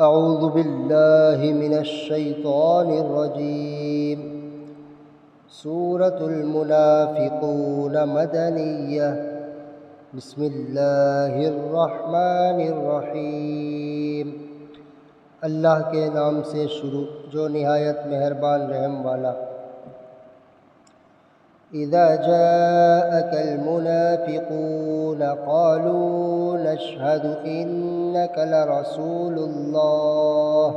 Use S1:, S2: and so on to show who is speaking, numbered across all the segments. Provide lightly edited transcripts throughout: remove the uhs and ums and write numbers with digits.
S1: اعوذ باللہ من الشیطان الرجیم۔ سورة المنافقون مدنیہ۔ بسم اللہ الرحمن الرحیم۔ اللہ کے نام سے شروع جو نہایت مہربان رحم والا۔ اذا جاءك المنافقون قالوا نشهد انك لرسول الله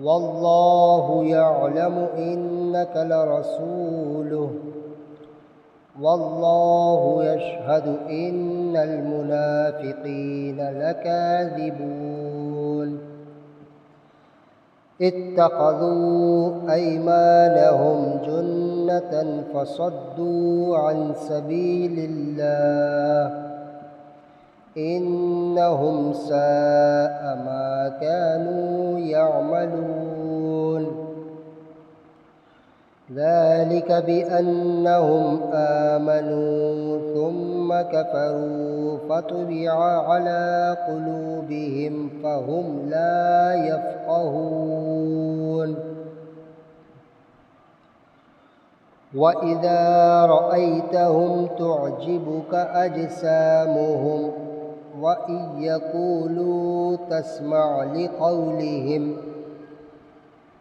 S1: والله يعلم انك لرسوله والله يشهد ان المنافقين لكاذبون اتخذوا أيمانهم جنة فصدوا عن سبيل الله إنهم ساء ما كانوا يعملون ذلك بأنهم آمنوا ثم كفروا فطبع على قلوبهم فهم لا يفقهون وإذا رأيتهم تعجبك أجسامهم وإن يقولوا تسمع لقولهم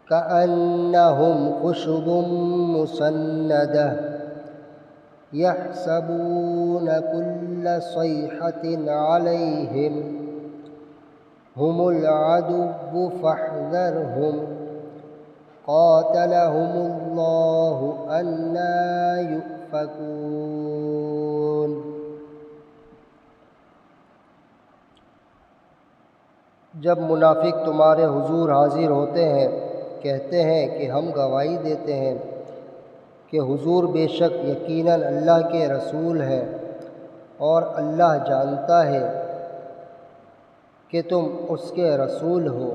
S1: كأنهم خشب مسندة يحسبون كل صيحة عليهم هم العدو فاحذرهم قاتلهم الله أنى يؤفكون۔
S2: جب منافق تمہارے حضور حاضر ہوتے ہیں کہتے ہیں کہ ہم گواہی دیتے ہیں کہ حضور بے شک یقیناً اللہ کے رسول ہیں، اور اللہ جانتا ہے کہ تم اس کے رسول ہو،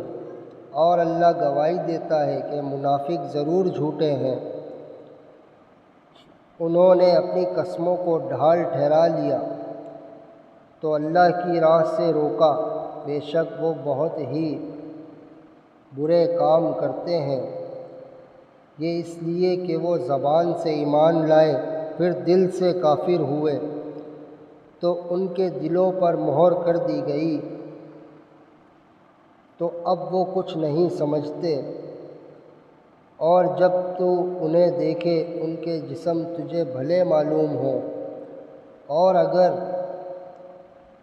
S2: اور اللہ گواہی دیتا ہے کہ منافق ضرور جھوٹے ہیں۔ انہوں نے اپنی قسموں کو ڈھال ٹھہرا لیا تو اللہ کی راہ سے روکا، بے شک وہ بہت ہی برے کام کرتے ہیں۔ یہ اس لیے کہ وہ زبان سے ایمان لائے پھر دل سے کافر ہوئے تو ان کے دلوں پر مہر کر دی گئی، تو اب وہ کچھ نہیں سمجھتے، اور جب تو انہیں دیکھے ان کے جسم تجھے بھلے معلوم ہوں، اور اگر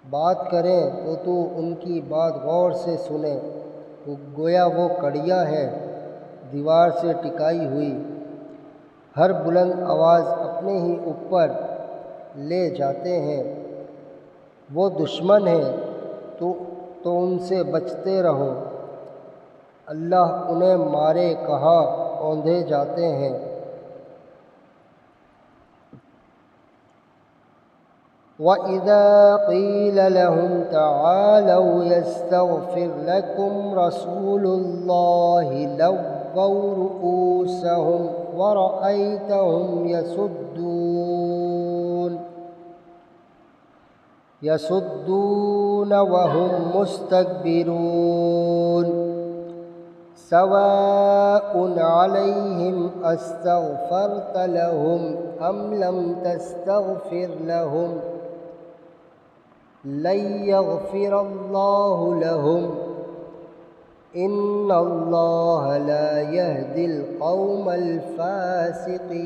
S2: بات کریں تو ان کی بات غور سے سنے، گویا وہ کڑیاں ہیں دیوار سے ٹکائی ہوئی، ہر بلند آواز اپنے ہی اوپر لے جاتے ہیں۔ وہ دشمن ہیں تو ان سے بچتے رہو، اللہ انہیں مارے کہاں اوندھے جاتے ہیں۔
S1: وَإِذَا قِيلَ لَهُمْ تَعَالَوْا يَسْتَغْفِرْ لَكُمْ رَسُولُ اللَّهِ لَوَّوْا رُءُوسَهُمْ وَرَأَيْتَهُمْ يَصُدُّونَ وَهُمْ مُسْتَكْبِرُونَ سَوَاءٌ عَلَيْهِمْ أَسْتَغْفَرْتَ لَهُمْ أَمْ لَمْ تَسْتَغْفِرْ لَهُمْ لَن يَغْفِرَ اللَّهُ لَهُمْ إِنَّ اللَّهَ لَا يَهْدِي الْقَوْمَ الْفَاسِقِينَ۔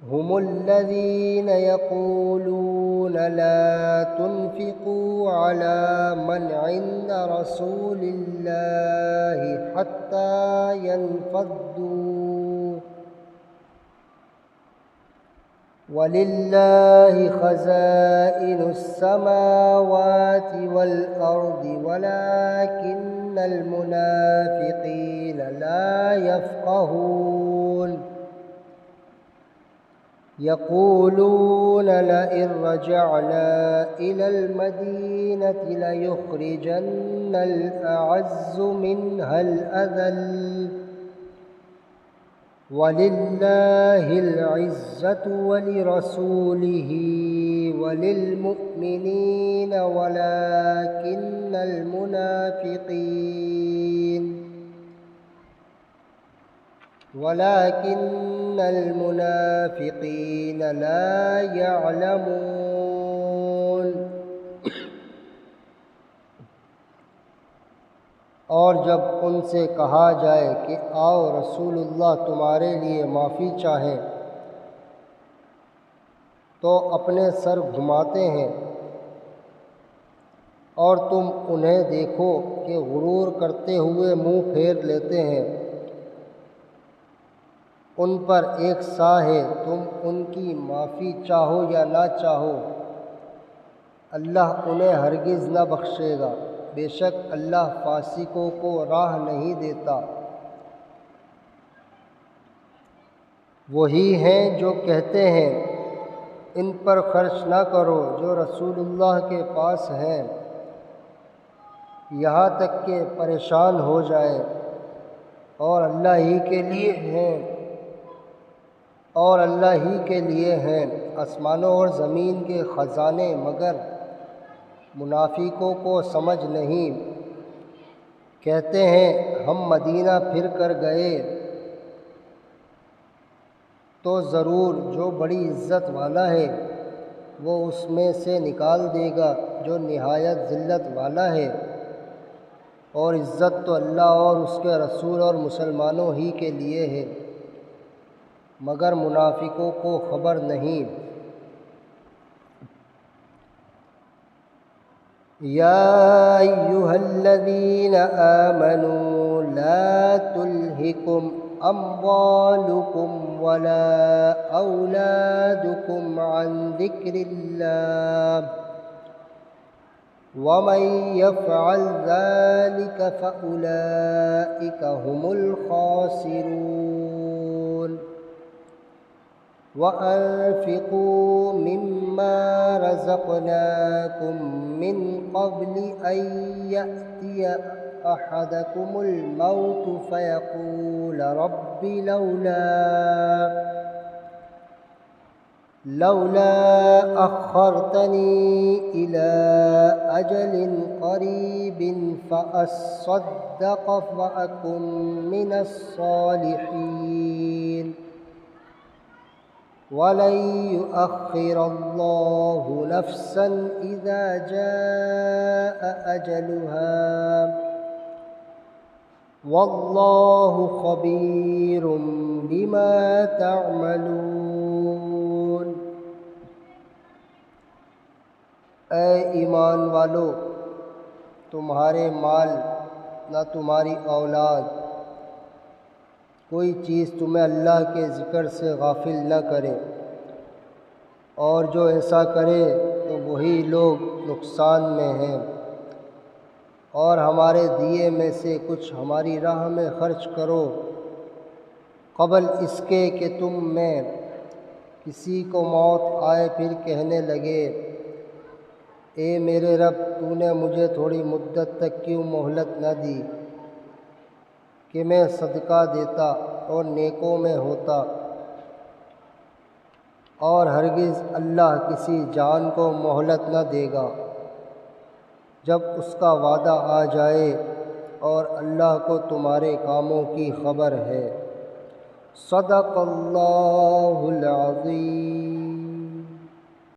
S1: هم الذين يقولون لا تنفقوا على من عند رسول الله حتى ينفضوا ولله خزائن السماوات والأرض ولكن المنافقين لا يفقهون۔ يقولون لئن رجعنا إلى المدينة ليخرجن الأعز منها الأذل وَلِلَّهِ الْعِزَّةُ وَلِرَسُولِهِ
S2: وللمؤمنين ولكن المنافقين لا يعلمون۔ اور جب ان سے کہا جائے کہ آؤ رسول اللہ تمہارے لیے معافی چاہیں تو اپنے سر گھماتے ہیں، اور تم انہیں دیکھو کہ غرور کرتے ہوئے منہ پھیر لیتے ہیں۔ ان پر ایک سا ہے، تم ان کی معافی چاہو یا نہ چاہو، اللہ انہیں ہرگز نہ بخشے گا، بے شک اللہ فاسقوں کو راہ نہیں دیتا۔ وہی ہیں جو کہتے ہیں ان پر خرچ نہ کرو جو رسول اللہ کے پاس ہیں، یہاں تک کہ پریشان ہو جائے، اور اللہ ہی کے لیے ہیں آسمانوں اور زمین کے خزانے، مگر منافقوں کو سمجھ نہیں۔ کہتے ہیں ہم مدینہ پھر کر گئے تو ضرور جو بڑی عزت والا ہے وہ اس میں سے نکال دے گا جو نہایت ذلت والا ہے، اور عزت تو اللہ اور اس کے رسول اور مسلمانوں ہی کے لیے ہے، مگر منافقوں کو خبر نہیں۔ یا ایھا الذین آمنوا لا تلہکم اموالکم ولا اولادکم عن ذکر اللہ ومن يفعل ذلك فأولئك هم الخاسرون۔ وأنفقوا مما رزقناكم من قبل أن يأتي أحدكم الموت فيقول رب لولا أخرتني إلى أجل قريب فأصدق وأكن من الصالحين، ولن يؤخر الله نفسا إذا جاء أجلها والله خبير بما تعملون۔ اے ایمان والو، تمہارے مال نہ تمہاری اولاد کوئی چیز تمہیں اللہ کے ذکر سے غافل نہ کرے، اور جو ایسا کرے تو وہی لوگ نقصان میں ہیں۔ اور ہمارے دیے میں سے کچھ ہماری راہ میں خرچ کرو قبل اس کے کہ تم میں کسی کو موت آئے پھر کہنے لگے اے میرے رب تو نے مجھے تھوڑی مدت تک کیوں مہلت نہ دی کہ میں صدقہ دیتا اور نیکوں میں ہوتا، اور ہرگز اللہ کسی جان کو مہلت نہ دے گا جب اس کا وعدہ آ جائے، اور اللہ کو تمہارے کاموں کی خبر ہے۔ صدق اللہ العظیم۔